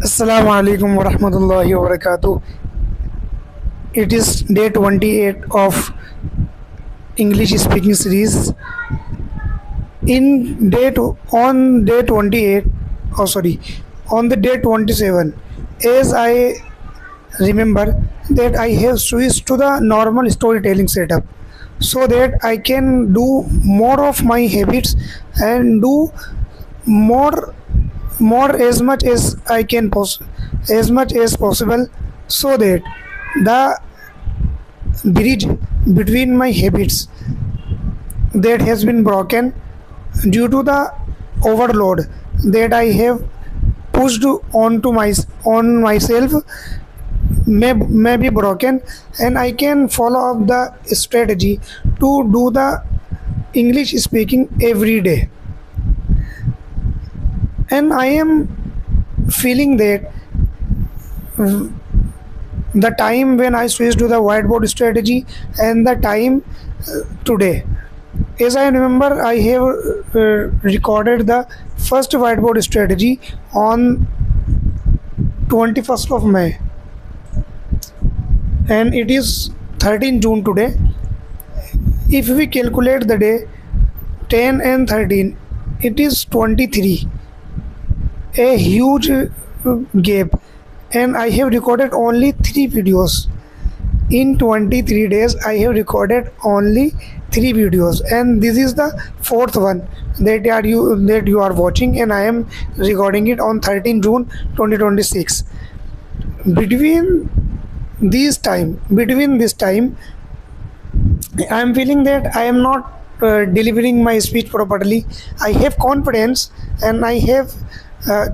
Assalamu alaikum wa rahmatullahi wa barakatuh. It is day 28 of English speaking series. On day 28, oh sorry, on the day 27, as I remember that I have switched to the normal storytelling setup so that I can do more of my habits and do more more as much as I can as much as possible, so that the bridge between my habits that has been broken due to the overload that I have pushed on myself may be broken, and I can follow up the strategy to do the English speaking every day. And I am feeling that the time when I switched to the whiteboard strategy and the time today. As I remember, I have recorded the first whiteboard strategy on 21st of May, and it is 13 June today. If we calculate the day 10 and 13, it is 23, a huge gap, and I have recorded only 3 videos. In 23 days, I have recorded only 3 videos, and this is the fourth one that you are watching, and I am recording it on 13 June 2026. Between between this time, I am feeling that I am not delivering my speech properly. I have confidence and I have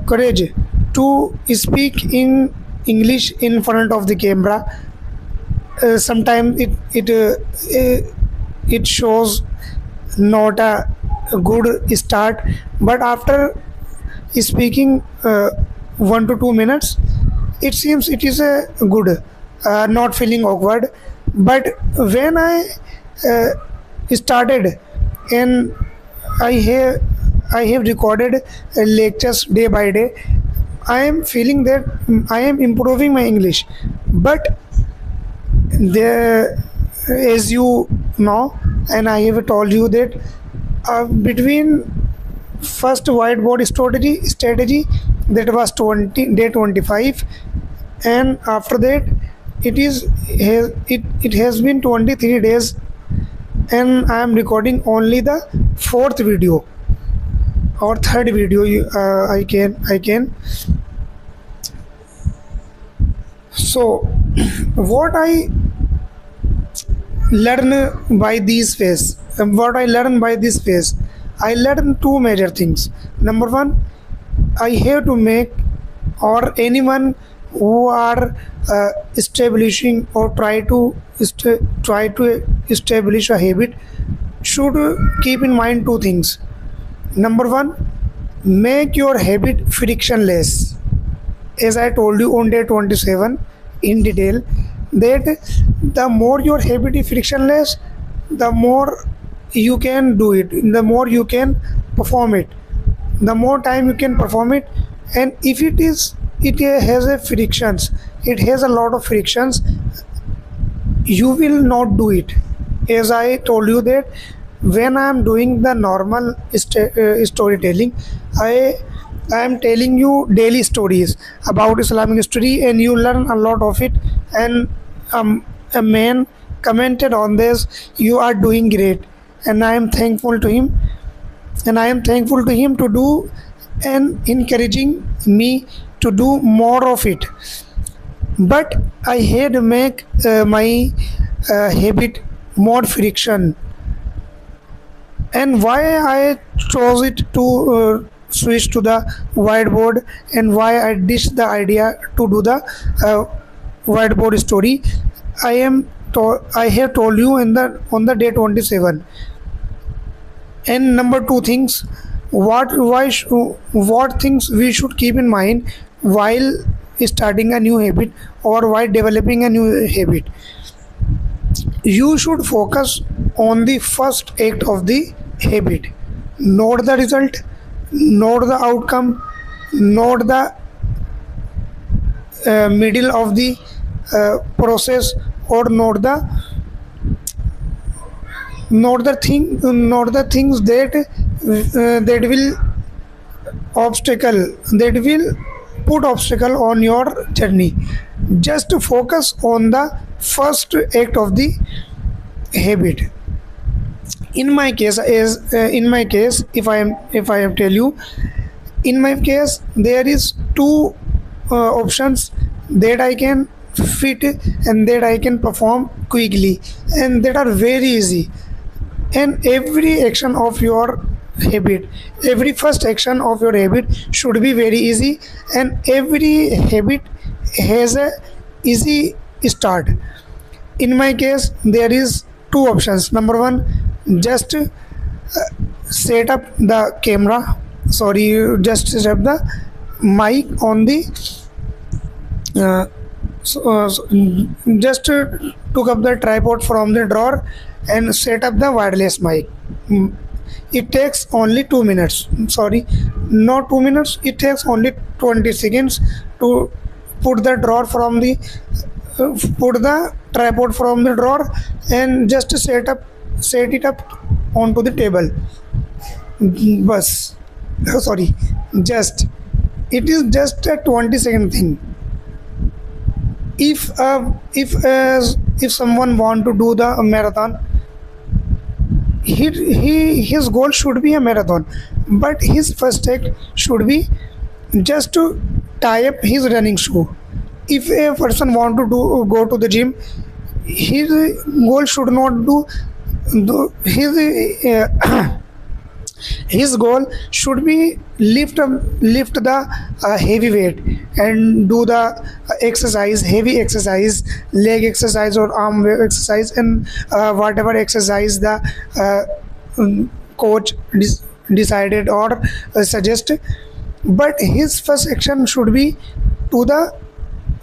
courage to speak in English in front of the camera. Sometimes it shows not a good start, but after speaking 1 to 2 minutes, it seems it is a good, not feeling awkward. But when I uh, started, and I have I have recorded lectures day by day, I am feeling that I am improving my English. But there, as you know, and I have told you that between first whiteboard strategy that was 25, and after that it has been 23 days, and I am recording only the fourth video or third video. I can so what I learn by these phase what I learn by this phase, I learn two major things. Number one, I have to make, or anyone who are establishing or try to establish a habit should keep in mind two things. Number one, make your habit frictionless. As I told you on day 27 in detail, that the more your habit is frictionless, the more you can do it, the more you can perform it, the more time you can perform it. And if it has a frictions, it has a lot of frictions, you will not do it. As I told you that when I am doing the normal storytelling, i I am telling you daily stories about Islamic history, and you learn a lot of it. And a man commented on this, you are doing great, and I am thankful to him, to do and encouraging me to do more of it. But I had to make my habit more friction. And why I chose it to switch to the whiteboard, and why I ditched the idea to do the uh, whiteboard story, I have told you in the on the day 27. And number two things, what things we should keep in mind while starting a new habit or while developing a new habit. You should focus on the first act of the habit, not the result, not the outcome, not the middle of the process, or not the things that will obstacle that will put obstacle on your journey. Just focus on the first act of the habit. In my case, if I am tell you, in my case there is two options that I can fit and that I can perform quickly, and that are very easy. And every action of your habit, every first action of your habit should be very easy, and every habit has a easy start. In my case there is two options. Number one, just set up the camera, sorry, just set up the mic on the uh, just took up the tripod from the drawer and set up the wireless mic. Mm, it takes only 2 minutes, sorry, not 2 minutes, it takes only 20 seconds to put the drawer from the put the tripod from the drawer and just set it up onto the table. Bus, sorry, just, it is just a 20-second thing. If someone want to do the marathon, his goal should be a marathon, but his first act should be just to tie up his running shoe. If a person want to go to the gym, his goal should not do his his goal should be lift the heavy weight and do the exercise, heavy exercise, leg exercise or arm exercise, and whatever exercise the coach decided or suggest. But his first action should be to the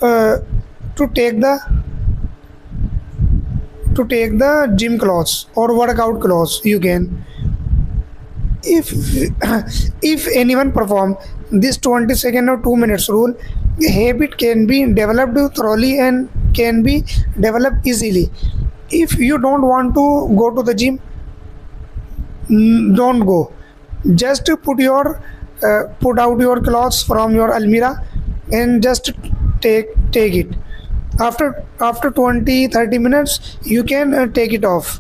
uh, to take the gym clothes or workout clothes, you can. If if anyone perform this 20-second or 2 minutes rule, the habit can be developed thoroughly and can be developed easily. If you don't want to go to the gym, don't go. Just put out your clothes from your almirah and just take it. After 20-30 minutes you can take it off.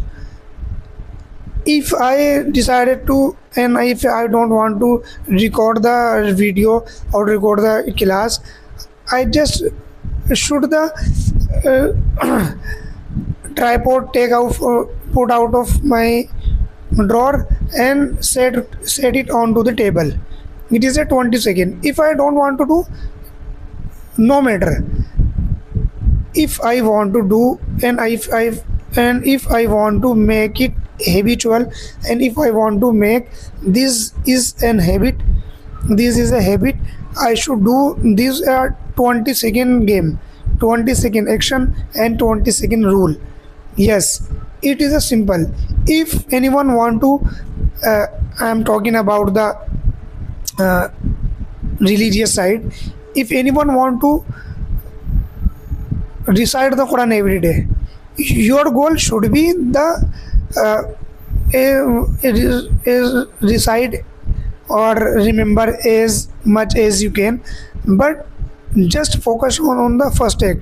If I decided to, and if I don't want to record the video or record the class, I just should the tripod take out, put out of my drawer and set it onto the table. It is a 20 second. If I don't want to do, no matter. If I want to do, and if I want to make it habitual, and if I want to make this is an habit, this is a habit, I should do this 20-second game, 20-second action and 20-second rule. Yes, it is a simple. If anyone want to, I am talking about the uh, religious side. If anyone want to recite the Quran every day, your goal should be the recite or remember as much as you can, but just focus on the first act.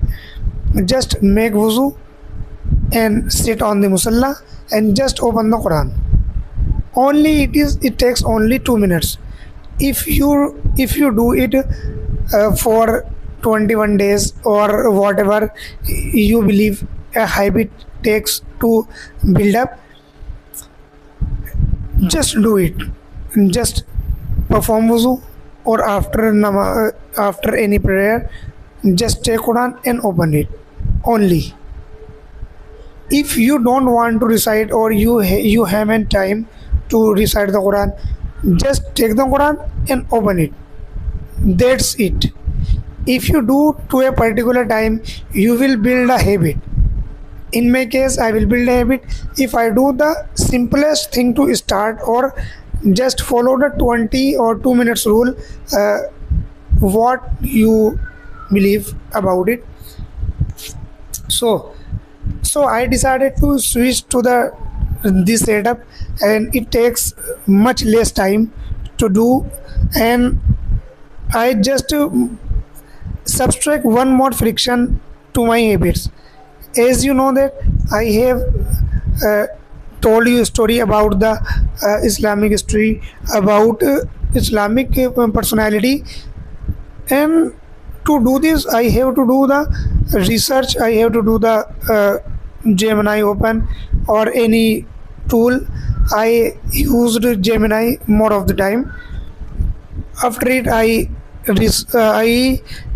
Just make wuzu and sit on the musalla and just open the Quran. Only it takes only 2 minutes. If you do it for 21 days or whatever you believe a habit takes to build up, just do it. Just perform wuzu, or after any prayer, just take Quran and open it only. If you don't want to recite, or you haven't time to recite the Quran, just take the Quran and open it. That's it. If you do to a particular time, you will build a habit. In my case, I will build a habit if I do the simplest thing to start, or just follow the 20 or 2 minutes rule. What you believe about it. So I decided to switch to the this setup, and it takes much less time to do. And I just subtract one more friction to my habits. As you know that I have uh, told you a story about the Islamic history, about Islamic personality, and to do this I have to do the research. I have to do the Gemini open or any tool. I used Gemini more of the time. After it I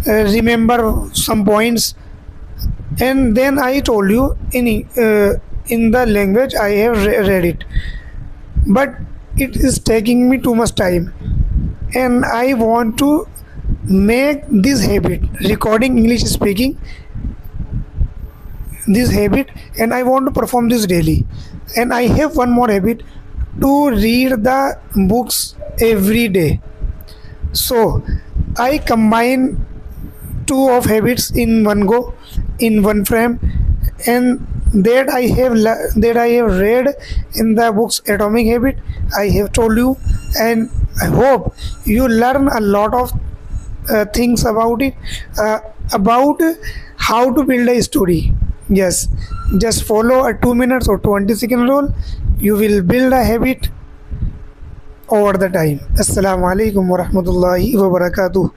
remember some points, and then I told you in the language I have read it. But it is taking me too much time, and I want to make this habit recording English speaking this habit, and I want to perform this daily. And I have one more habit, to read the books every day. So I combine two of habits in one go, in one frame. And that I have read in the books Atomic Habit, I have told you. And I hope you learn a lot of things about it, about how to build a story. Yes, just follow a 2 minutes or 20-second rule. You will build a habit over the time. Assalamu alaikum wa rahmatullahi wa barakatuh.